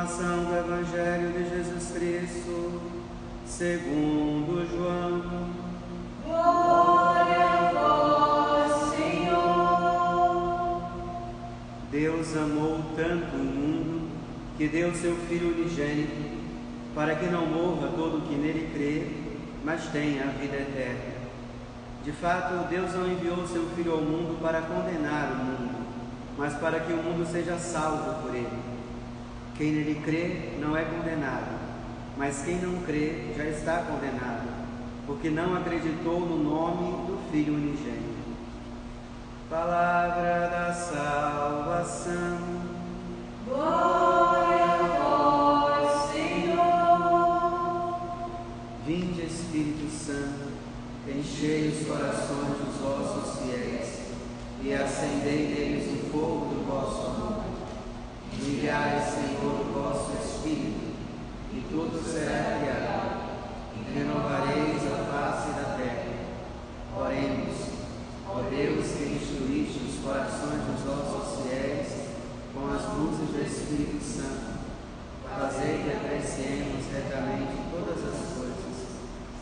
Proclamação do Evangelho de Jesus Cristo, segundo João. Glória a vós, Senhor. Deus amou tanto o mundo que deu seu Filho unigênito, para que não morra todo o que nele crê, mas tenha a vida eterna. De fato, Deus não enviou seu Filho ao mundo para condenar o mundo, mas para que o mundo seja salvo por ele. Quem nele crê não é condenado, mas quem não crê já está condenado, porque não acreditou no nome do Filho unigênito. Palavra da salvação. Glória a vós, Senhor. Vinde, Espírito Santo, enchei os corações dos vossos fiéis e acendei neles o fogo do vosso amor. Enviai, Senhor, o vosso Espírito, e tudo será criado, e renovareis a face da terra. Oremos, ó Deus, que instruíste os corações dos vossos fiéis com as luzes do Espírito Santo, fazei que apreciemos retamente todas as coisas,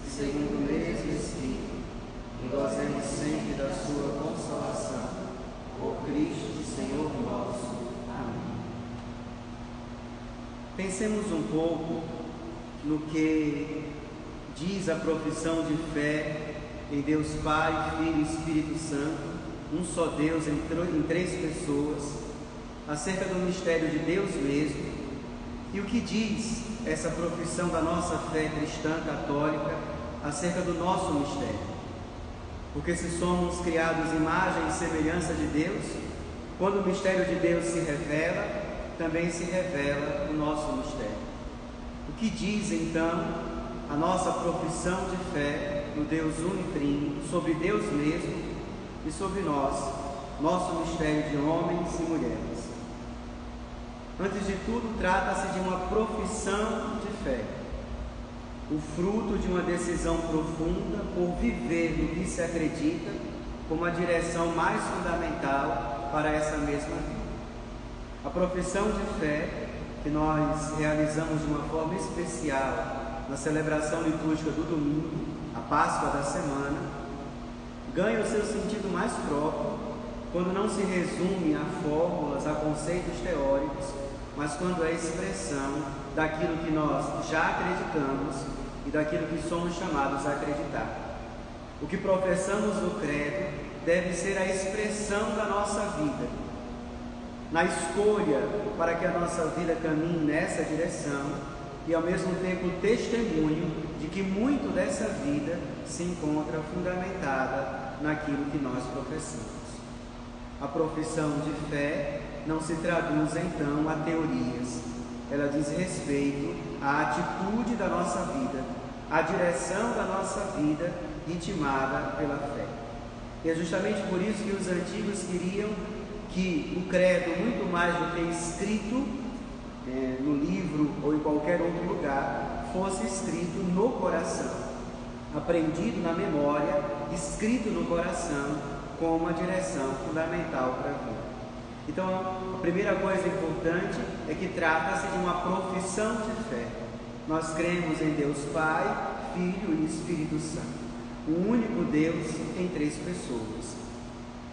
segundo o mesmo Espírito, e gozemos sempre da sua consolação. Por Cristo, Senhor nosso. Amém. Pensemos um pouco no que diz a profissão de fé em Deus Pai, Filho e Espírito Santo, um só Deus em três pessoas, acerca do mistério de Deus mesmo, e o que diz essa profissão da nossa fé cristã católica acerca do nosso mistério. Porque se somos criados imagem e semelhança de Deus, quando o mistério de Deus se revela, também se revela o nosso mistério. O que diz então a nossa profissão de fé no Deus unitrino, sobre Deus mesmo e sobre nós, nosso mistério de homens e mulheres? Antes de tudo, trata-se de uma profissão de fé, o fruto de uma decisão profunda por viver no que se acredita como a direção mais fundamental para essa mesma vida. A profissão de fé, que nós realizamos de uma forma especial na celebração litúrgica do domingo, a Páscoa da semana, ganha o seu sentido mais próprio quando não se resume a fórmulas, a conceitos teóricos, mas quando é expressão daquilo que nós já acreditamos e daquilo que somos chamados a acreditar. O que professamos no credo deve ser a expressão da nossa vida, na escolha para que a nossa vida caminhe nessa direção e ao mesmo tempo testemunho de que muito dessa vida se encontra fundamentada naquilo que nós professamos. A profissão de fé não se traduz então a teorias, ela diz respeito à atitude da nossa vida, à direção da nossa vida intimada pela fé. E é justamente por isso que os antigos queriam que o credo, muito mais do que escrito no livro ou em qualquer outro lugar, fosse escrito no coração, aprendido na memória, escrito no coração, como a direção fundamental para a vida. Então, a primeira coisa importante é que trata-se de uma profissão de fé. Nós cremos em Deus Pai, Filho e Espírito Santo, o único Deus em três pessoas.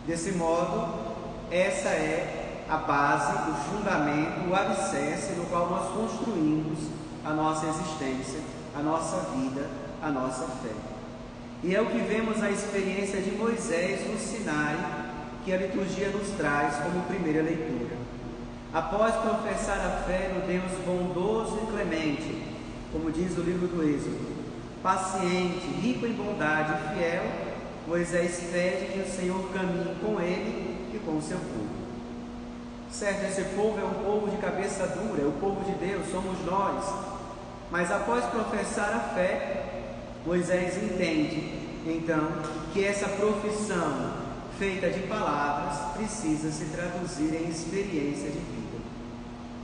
Desse modo, essa é a base, o fundamento, o alicerce no qual nós construímos a nossa existência, a nossa vida, a nossa fé. E é o que vemos na experiência de Moisés no Sinai, que a liturgia nos traz como primeira leitura. Após professar a fé no Deus bondoso e clemente, como diz o livro do Êxodo, paciente, rico em bondade e fiel, Moisés pede que o Senhor caminhe com ele e com o seu povo. Certo, esse povo é um povo de cabeça dura, é o povo de Deus, somos nós. Mas após professar a fé, Moisés entende, então, que essa profissão feita de palavras precisa se traduzir em experiência de vida.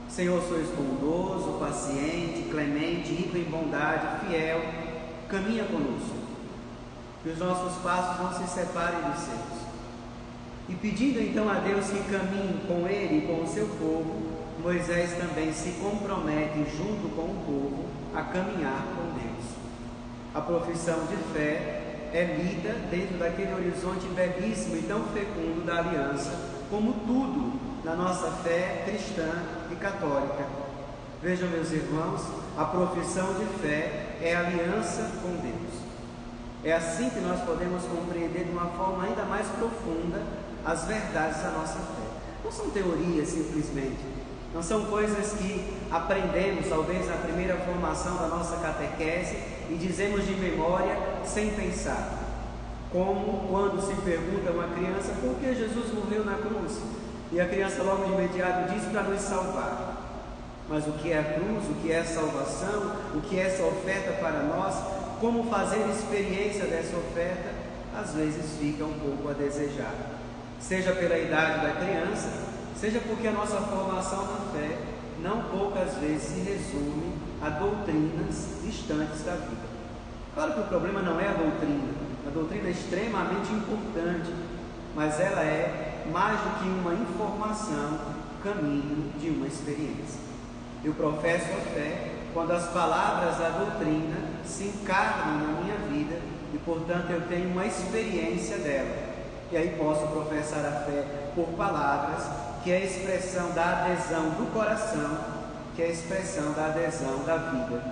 Senhor, sois bondoso, paciente, clemente, rico em bondade, fiel, caminha conosco, que os nossos passos não se separem dos seus. E pedindo então a Deus que caminhe com ele e com o seu povo, Moisés também se compromete junto com o povo a caminhar com Deus. A profissão de fé é lida dentro daquele horizonte belíssimo e tão fecundo da aliança, como tudo na nossa fé cristã e católica. Vejam, meus irmãos, a profissão de fé é aliança com Deus. É assim que nós podemos compreender de uma forma ainda mais profunda as verdades da nossa fé. Não são teorias simplesmente, não são coisas que aprendemos talvez na primeira formação da nossa catequese e dizemos de memória sem pensar. Como quando se pergunta a uma criança por que Jesus morreu na cruz, e a criança logo de imediato diz: para nos salvar. Mas o que é a cruz, o que é a salvação, o que é essa oferta para nós, como fazer experiência dessa oferta, às vezes fica um pouco a desejar. Seja pela idade da criança, seja porque a nossa formação na fé não poucas vezes se resume a doutrinas distantes da vida. Claro que o problema não é a doutrina é extremamente importante, mas ela é mais do que uma informação, caminho de uma experiência. Eu professo a fé quando as palavras da doutrina se encarnam na minha vida e, portanto, eu tenho uma experiência dela. E aí posso professar a fé por palavras, que é a expressão da adesão do coração, que é a expressão da adesão da vida.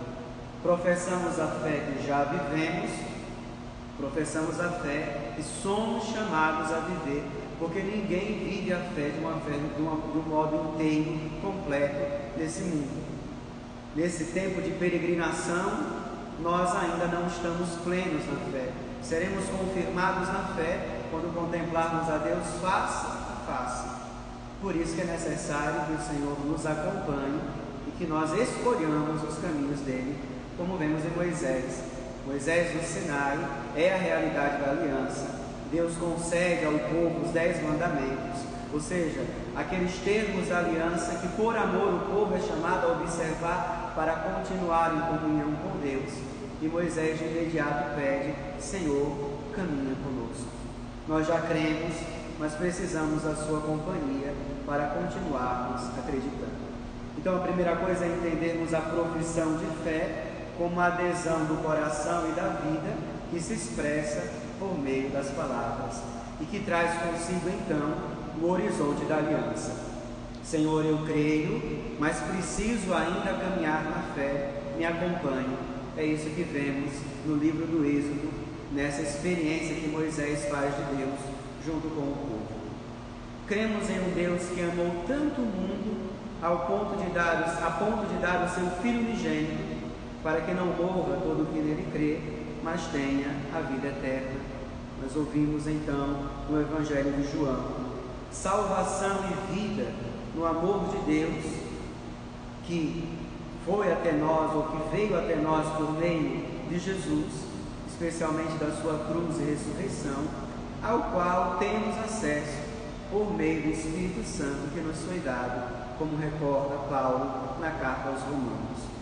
Professamos a fé que já vivemos, professamos a fé que somos chamados a viver, porque ninguém vive a fé de um modo inteiro, completo, nesse mundo. Nesse tempo de peregrinação, nós ainda não estamos plenos na fé. Seremos confirmados na fé quando contemplarmos a Deus face a face. Por isso que é necessário que o Senhor nos acompanhe e que nós escolhamos os caminhos dele, como vemos em Moisés. Moisés no Sinai é a realidade da aliança. Deus concede ao povo os 10 mandamentos, ou seja, aqueles termos da aliança que por amor o povo é chamado a observar para continuar em comunhão com Deus. E Moisés de imediato pede: Senhor, caminha conosco. Nós já cremos, mas precisamos da sua companhia para continuarmos acreditando. Então a primeira coisa é entendermos a profissão de fé como a adesão do coração e da vida que se expressa por meio das palavras e que traz consigo então o horizonte da aliança. Senhor, eu creio, mas preciso ainda caminhar na fé, me acompanhe. É isso que vemos no livro do Êxodo, nessa experiência que Moisés faz de Deus junto com o povo. Cremos em um Deus que amou tanto o mundo a ponto de dar o seu Filho unigênito, para que não morra todo o que nele crê, mas tenha a vida eterna. Nós ouvimos então no Evangelho de João: salvação e vida no amor de Deus, que foi até nós, ou que veio até nós por meio de Jesus, especialmente da sua cruz e ressurreição, ao qual temos acesso por meio do Espírito Santo que nos foi dado, como recorda Paulo na carta aos Romanos.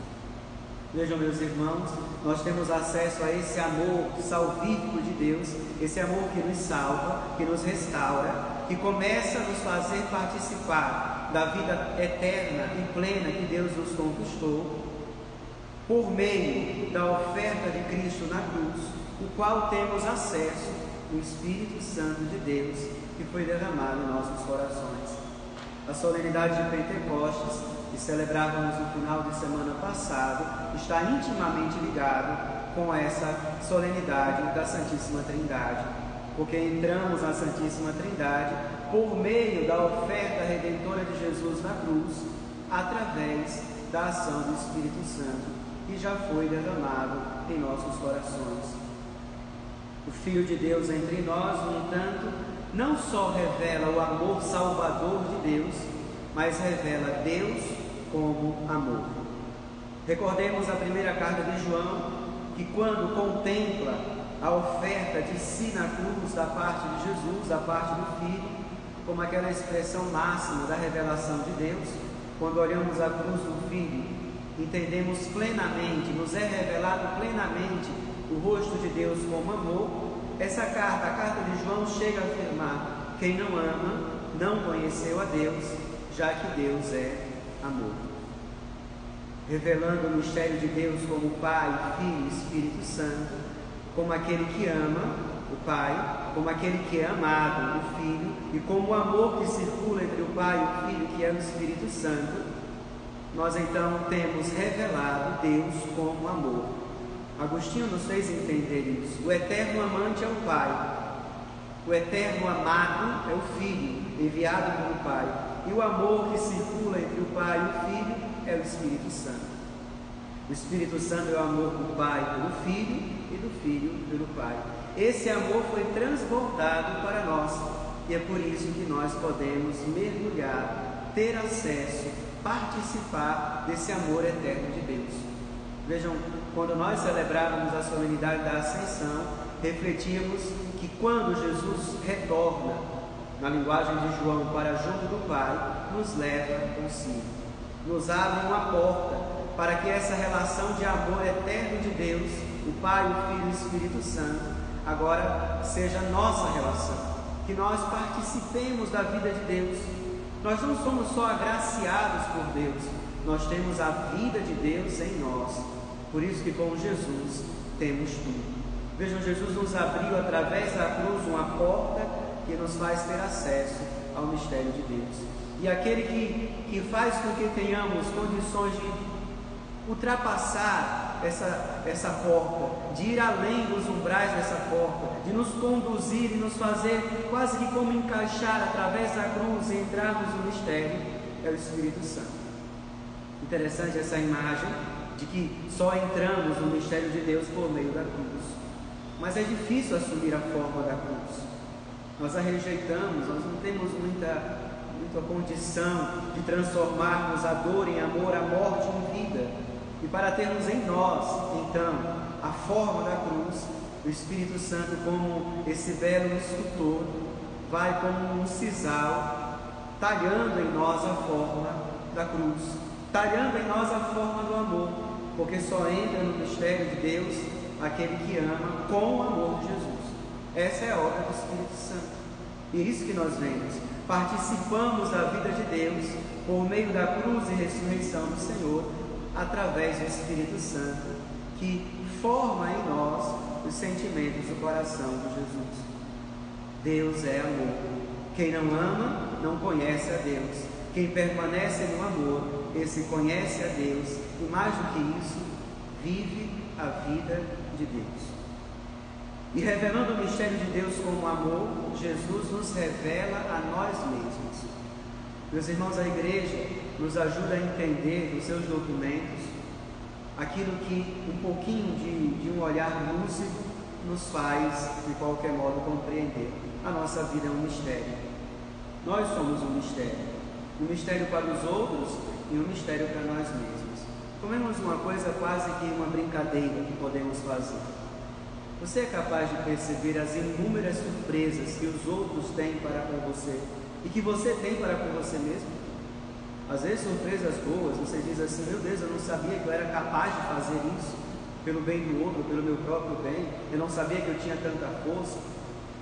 Vejam, meus irmãos, nós temos acesso a esse amor salvífico de Deus, esse amor que nos salva, que nos restaura, que começa a nos fazer participar da vida eterna e plena que Deus nos conquistou, por meio da oferta de Cristo na cruz, o qual temos acesso ao Espírito Santo de Deus, que foi derramado em nossos corações. A solenidade de Pentecostes, que celebrávamos no final de semana passado, está intimamente ligado com essa solenidade da Santíssima Trindade, porque entramos na Santíssima Trindade por meio da oferta redentora de Jesus na cruz, através da ação do Espírito Santo, que já foi derramado em nossos corações. O Filho de Deus entre nós, no entanto, não só revela o amor salvador de Deus, mas revela Deus como amor. Recordemos a primeira carta de João, que quando contempla a oferta de si na cruz da parte de Jesus, da parte do Filho, como aquela expressão máxima da revelação de Deus, quando olhamos a cruz do Filho, entendemos plenamente, nos é revelado plenamente o rosto de Deus como amor. Essa carta, a carta de João, chega a afirmar: quem não ama não conheceu a Deus, já que Deus é amor. Revelando o mistério de Deus como Pai, Filho e Espírito Santo, como aquele que ama o Pai, como aquele que é amado, o Filho, e como o amor que circula entre o Pai e o Filho, que é o Espírito Santo, nós então temos revelado Deus como amor. Agostinho nos fez entender isso. O eterno amante é o Pai, o eterno amado é o Filho, enviado pelo Pai, e o amor que circula entre o Pai e o Filho é o Espírito Santo. O Espírito Santo é o amor do Pai pelo Filho e do Filho pelo Pai. Esse amor foi transbordado para nós, e é por isso que nós podemos mergulhar, ter acesso, participar desse amor eterno de Deus. Vejam, quando nós celebrávamos a solenidade da Ascensão, refletíamos que quando Jesus retorna, na linguagem de João, para junto do Pai, nos leva consigo, nos abre uma porta para que essa relação de amor eterno de Deus, o Pai, o Filho e o Espírito Santo, agora seja nossa relação, que nós participemos da vida de Deus. Nós não somos só agraciados por Deus, nós temos a vida de Deus em nós. Por isso que com Jesus temos tudo. Vejam, Jesus nos abriu através da cruz uma porta que nos faz ter acesso ao mistério de Deus. E aquele que faz com que tenhamos condições de ultrapassar essa porta, de ir além dos umbrais dessa porta, de nos conduzir e nos fazer quase que como encaixar através da cruz e entrarmos no mistério, é o Espírito Santo. Interessante essa imagem de que só entramos no mistério de Deus por meio da cruz. Mas é difícil assumir a forma da cruz. Nós a rejeitamos, nós não temos muita condição de transformarmos a dor em amor, a morte em vida. E para termos em nós, então, a forma da cruz, o Espírito Santo, como esse belo escultor, vai como um sisal, talhando em nós a forma da cruz, talhando em nós a forma do amor, porque só entra no mistério de Deus aquele que ama com o amor de Jesus. Essa é a obra do Espírito Santo. E é isso que nós vemos. Participamos da vida de Deus por meio da cruz e ressurreição do Senhor, através do Espírito Santo, que forma em nós os sentimentos do coração de Jesus. Deus é amor. Quem não ama, não conhece a Deus. Quem permanece no amor, esse conhece a Deus, e mais do que isso, vive a vida de Deus. E revelando o mistério de Deus como amor, Jesus nos revela a nós mesmos. Meus irmãos, a igreja nos ajuda a entender nos seus documentos aquilo que um pouquinho de um olhar lúcido nos faz, de qualquer modo, compreender. A nossa vida é um mistério. Nós somos um mistério. Um mistério para os outros e um mistério para nós mesmos. Tomemos uma coisa quase que uma brincadeira que podemos fazer. Você é capaz de perceber as inúmeras surpresas que os outros têm para com você e que você tem para com você mesmo? Às vezes surpresas boas, você diz assim: meu Deus, eu não sabia que eu era capaz de fazer isso pelo bem do outro, pelo meu próprio bem, eu não sabia que eu tinha tanta força.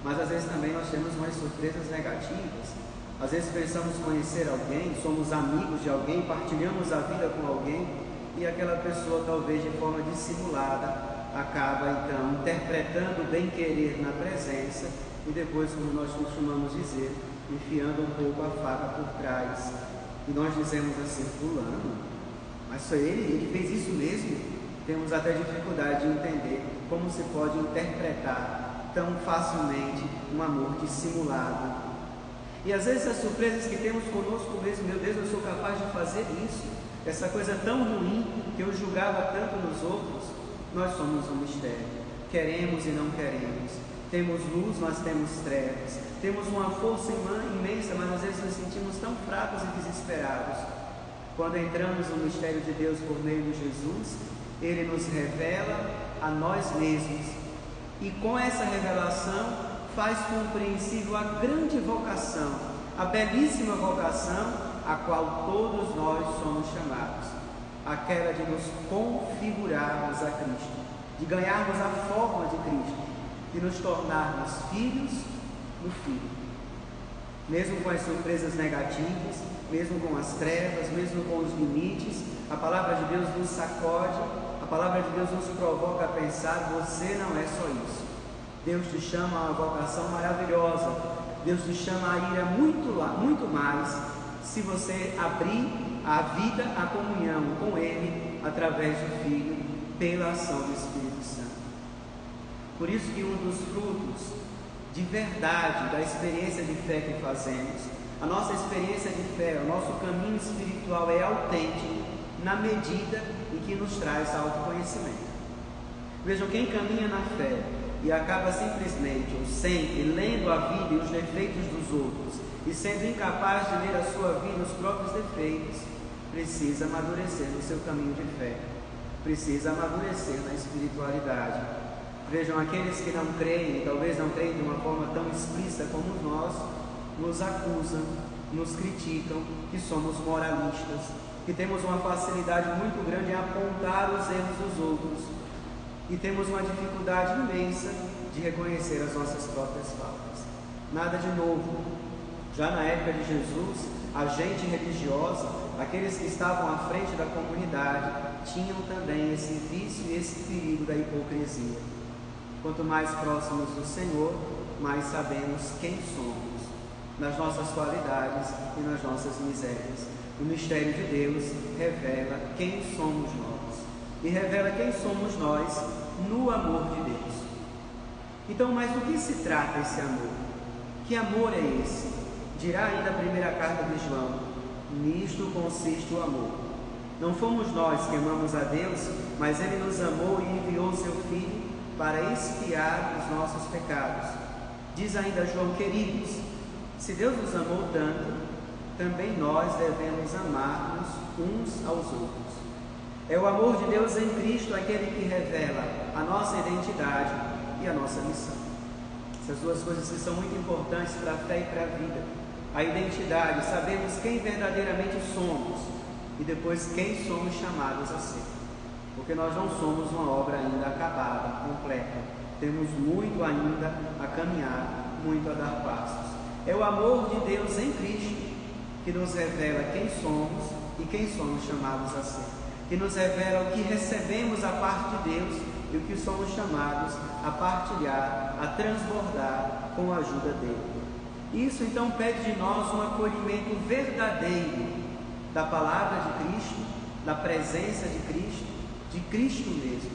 Mas às vezes também nós temos umas surpresas negativas. Às vezes pensamos conhecer alguém, somos amigos de alguém, partilhamos a vida com alguém, e aquela pessoa, talvez de forma dissimulada, acaba então interpretando o bem-querer na presença e depois, como nós costumamos dizer, enfiando um pouco a faca por trás. E nós dizemos assim: fulano, mas foi ele fez isso mesmo? Temos até dificuldade de entender como se pode interpretar tão facilmente um amor dissimulado. E às vezes as surpresas que temos conosco mesmo: meu Deus, eu sou capaz de fazer isso, essa coisa tão ruim que eu julgava tanto nos outros. Nós somos um mistério, queremos e não queremos, temos luz, mas temos trevas, temos uma força imensa, mas às vezes nos sentimos tão fracos e desesperados. Quando entramos no mistério de Deus por meio de Jesus, Ele nos revela a nós mesmos, e com essa revelação faz compreensível a grande vocação, a belíssima vocação a qual todos nós somos chamados, aquela de nos configurarmos a Cristo, de ganharmos a forma de Cristo, de nos tornarmos filhos do Filho. Mesmo com as surpresas negativas, mesmo com as trevas, mesmo com os limites, a palavra de Deus nos sacode, a palavra de Deus nos provoca a pensar: você não é só isso. Deus te chama a uma vocação maravilhosa, Deus te chama a ir a muito mais, se você abrir a vida, a comunhão com Ele, através do Filho, pela ação do Espírito Santo. Por isso que um dos frutos de verdade da experiência de fé que fazemos, a nossa experiência de fé, o nosso caminho espiritual é autêntico na medida em que nos traz autoconhecimento. Vejam, quem caminha na fé e acaba simplesmente ou sempre lendo a vida e os defeitos dos outros e sendo incapaz de ler a sua vida, os próprios defeitos, precisa amadurecer no seu caminho de fé, precisa amadurecer na espiritualidade. Vejam, aqueles que não creem, talvez não creem de uma forma tão explícita como nós, nos acusam, nos criticam, que somos moralistas, que temos uma facilidade muito grande em apontar os erros dos outros e temos uma dificuldade imensa de reconhecer as nossas próprias faltas. Nada de novo. Já na época de Jesus, a gente religiosa, aqueles que estavam à frente da comunidade, tinham também esse vício e esse perigo da hipocrisia. Quanto mais próximos do Senhor, mais sabemos quem somos, nas nossas qualidades e nas nossas misérias. O mistério de Deus revela quem somos nós, e revela quem somos nós no amor de Deus. Então, mas do que se trata esse amor? Que amor é esse? Dirá ainda a primeira carta de João: nisto consiste o amor. Não fomos nós que amamos a Deus, mas Ele nos amou e enviou seu Filho para expiar os nossos pecados. Diz ainda João: queridos, se Deus nos amou tanto, também nós devemos amar-nos uns aos outros. É o amor de Deus em Cristo aquele que revela a nossa identidade e a nossa missão. Essas duas coisas que são muito importantes para a fé e para a vida. A identidade, sabemos quem verdadeiramente somos, e depois quem somos chamados a ser. Porque nós não somos uma obra ainda acabada, completa. Temos muito ainda a caminhar, muito a dar passos. É o amor de Deus em Cristo que nos revela quem somos e quem somos chamados a ser. Que nos revela o que recebemos a parte de Deus e o que somos chamados a partilhar, a transbordar com a ajuda dele. Isso então pede de nós um acolhimento verdadeiro da palavra de Cristo, da presença de Cristo mesmo.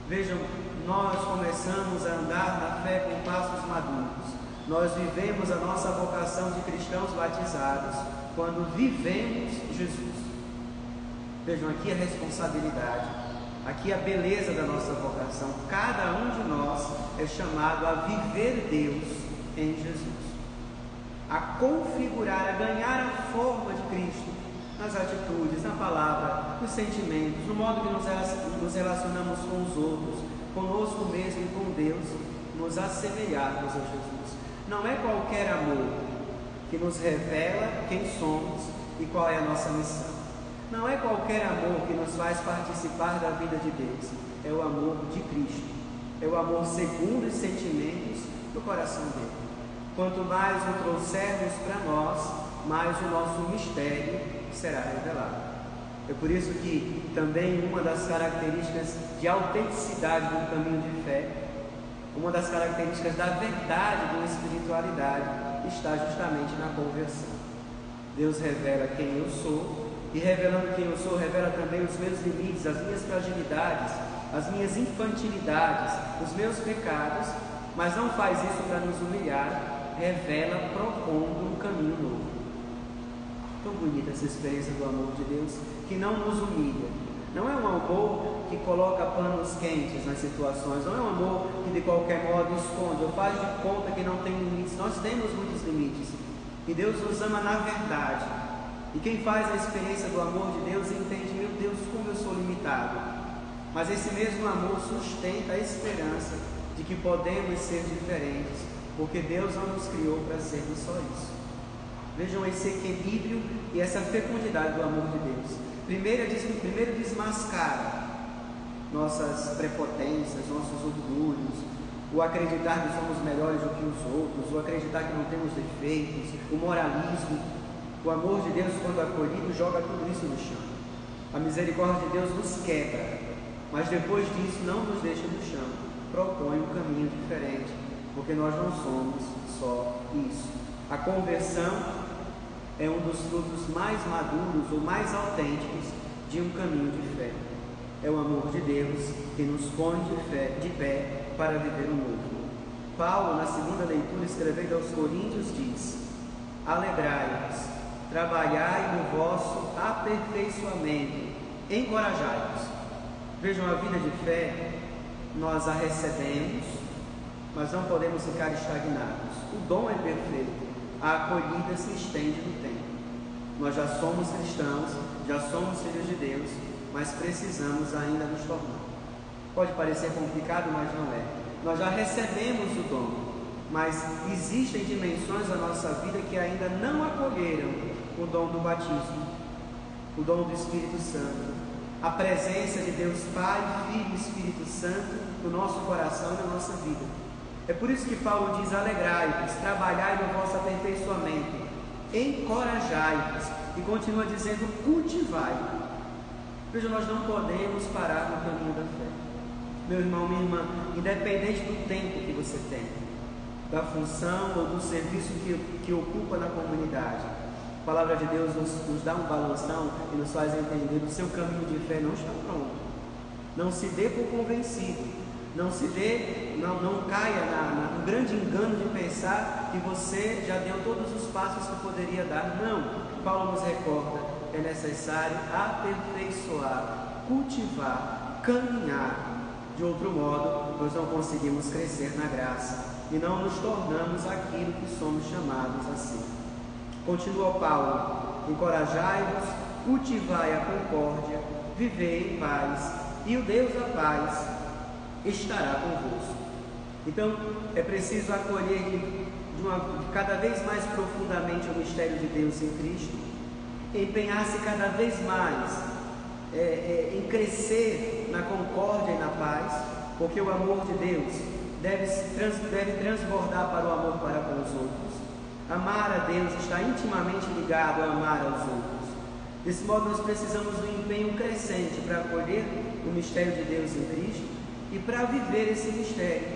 Vejam, nós começamos a andar na fé com passos maduros. Nós vivemos a nossa vocação de cristãos batizados quando vivemos Jesus. Vejam, aqui a responsabilidade, aqui a beleza da nossa vocação. Cada um de nós é chamado a viver Deus em Jesus, a configurar, a ganhar a forma de Cristo nas atitudes, na palavra, nos sentimentos, no modo que nos relacionamos com os outros, conosco mesmo e com Deus, nos assemelharmos a Jesus. Não é qualquer amor que nos revela quem somos e qual é a nossa missão. Não é qualquer amor que nos faz participar da vida de Deus. É o amor de Cristo. É o amor segundo os sentimentos do coração dele. Quanto mais o trouxermos para nós, mais o nosso mistério será revelado. É por isso que também uma das características de autenticidade do caminho de fé, uma das características da verdade da espiritualidade, está justamente na conversão. Deus revela quem eu sou, e revelando quem eu sou, revela também os meus limites, as minhas fragilidades, as minhas infantilidades, os meus pecados, mas não faz isso para nos humilhar, revela propondo um caminho novo. Tão bonita essa experiência do amor de Deus, que não nos humilha. Não é um amor que coloca panos quentes nas situações, não é um amor que de qualquer modo esconde ou faz de conta que não tem limites. Nós temos muitos limites, e Deus nos ama na verdade. E quem faz a experiência do amor de Deus entende: meu Deus, como eu sou limitado. Mas esse mesmo amor sustenta a esperança de que podemos ser diferentes, porque Deus não nos criou para sermos só isso. Vejam esse equilíbrio e essa fecundidade do amor de Deus. Primeiro desmascara nossas prepotências, nossos orgulhos, o acreditar que somos melhores do que os outros, o acreditar que não temos defeitos, o moralismo. O amor de Deus, quando acolhido, joga tudo isso no chão. A misericórdia de Deus nos quebra, mas depois disso não nos deixa no chão, propõe um caminho diferente, porque nós não somos só isso. A conversão é um dos frutos mais maduros ou mais autênticos de um caminho de fé. É o amor de Deus que nos põe de pé para viver o novo. Paulo, na segunda leitura, escrevendo aos Coríntios, diz: alegrai-vos, trabalhai no vosso aperfeiçoamento, encorajai-vos. Vejam, a vida de fé, nós a recebemos, mas não podemos ficar estagnados. O dom é perfeito, a acolhida se estende no tempo. Nós já somos cristãos, já somos filhos de Deus, mas precisamos ainda nos tornar. Pode parecer complicado, mas não é. Nós já recebemos o dom, mas existem dimensões da nossa vida que ainda não acolheram o dom do batismo, o dom do Espírito Santo, a presença de Deus Pai, Filho e Espírito Santo no nosso coração e na nossa vida. É por isso que Paulo diz: alegrai-vos, trabalhai no vosso aperfeiçoamento, encorajai-vos, e continua dizendo: cultivai. Veja, nós não podemos parar no caminho da fé. Meu irmão, minha irmã, independente do tempo que você tem, da função ou do serviço que ocupa na comunidade, a palavra de Deus nos dá um balanção e nos faz entender que o seu caminho de fé não está pronto. Não se dê por convencido, não caia no grande engano de pensar que você já deu todos os passos que poderia dar. Não, Paulo nos recorda: é necessário aperfeiçoar, cultivar, caminhar. De outro modo, nós não conseguimos crescer na graça e não nos tornamos aquilo que somos chamados a ser. Continua Paulo: encorajai-vos, cultivai a concórdia, vivei em paz, e o Deus da paz estará convosco. Então, é preciso acolher cada vez mais profundamente o mistério de Deus em Cristo, empenhar-se cada vez mais em crescer na concórdia e na paz, porque o amor de Deus deve transbordar para o amor para com os outros. Amar a Deus está intimamente ligado a amar aos outros. Desse modo, nós precisamos de um empenho crescente para acolher o mistério de Deus em Cristo e para viver esse mistério.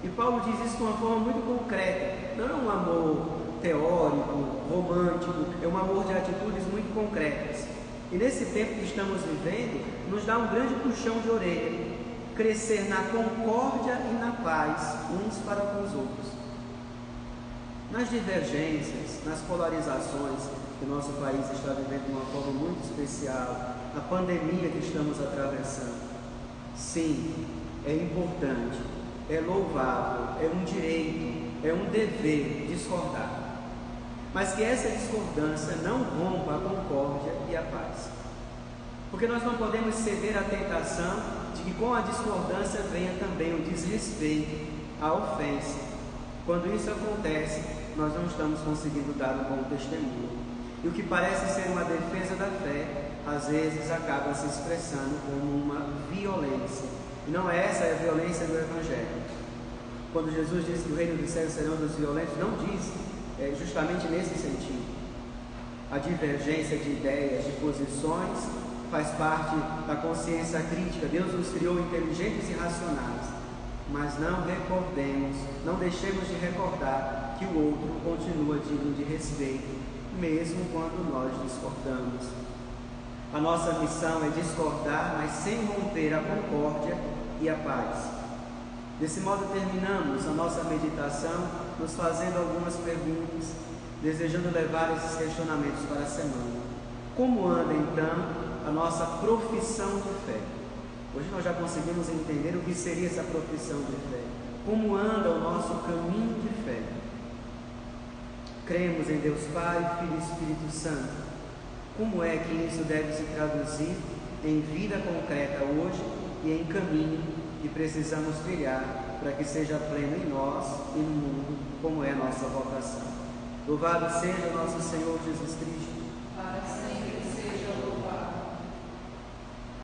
E Paulo diz isso de uma forma muito concreta. Não é um amor teórico, romântico, é um amor de atitudes muito concretas. E nesse tempo que estamos vivendo, nos dá um grande puxão de orelha, crescer na concórdia e na paz, uns para com os outros. Nas divergências, nas polarizações que o nosso país está vivendo de uma forma muito especial, a pandemia que estamos atravessando, sim, é importante, é louvável, é um direito, é um dever discordar. Mas que essa discordância não rompa a concórdia e a paz. Porque nós não podemos ceder à tentação de que com a discordância venha também o desrespeito, a ofensa. Quando isso acontece, nós não estamos conseguindo dar um bom testemunho. E o que parece ser uma defesa da fé, às vezes acaba se expressando como uma violência. E não é essa a violência do Evangelho. Quando Jesus diz que o reino dos céus serão dos violentos, não diz justamente nesse sentido. A divergência de ideias, de posições, faz parte da consciência crítica. Deus nos criou inteligentes e racionais, mas não deixemos de recordar que o outro continua digno de respeito, mesmo quando nós discordamos. A nossa missão é discordar, mas sem romper a concórdia e a paz. Desse modo, terminamos a nossa meditação nos fazendo algumas perguntas, desejando levar esses questionamentos para a semana. Como anda, então, a nossa profissão de fé? Hoje nós já conseguimos entender o que seria essa profissão de fé. Como anda o nosso caminho de fé? Cremos em Deus Pai, Filho e Espírito Santo. Como é que isso deve se traduzir em vida concreta hoje e em caminho que precisamos trilhar para que seja pleno em nós e no mundo, como é a nossa vocação? Louvado seja nosso Senhor Jesus Cristo,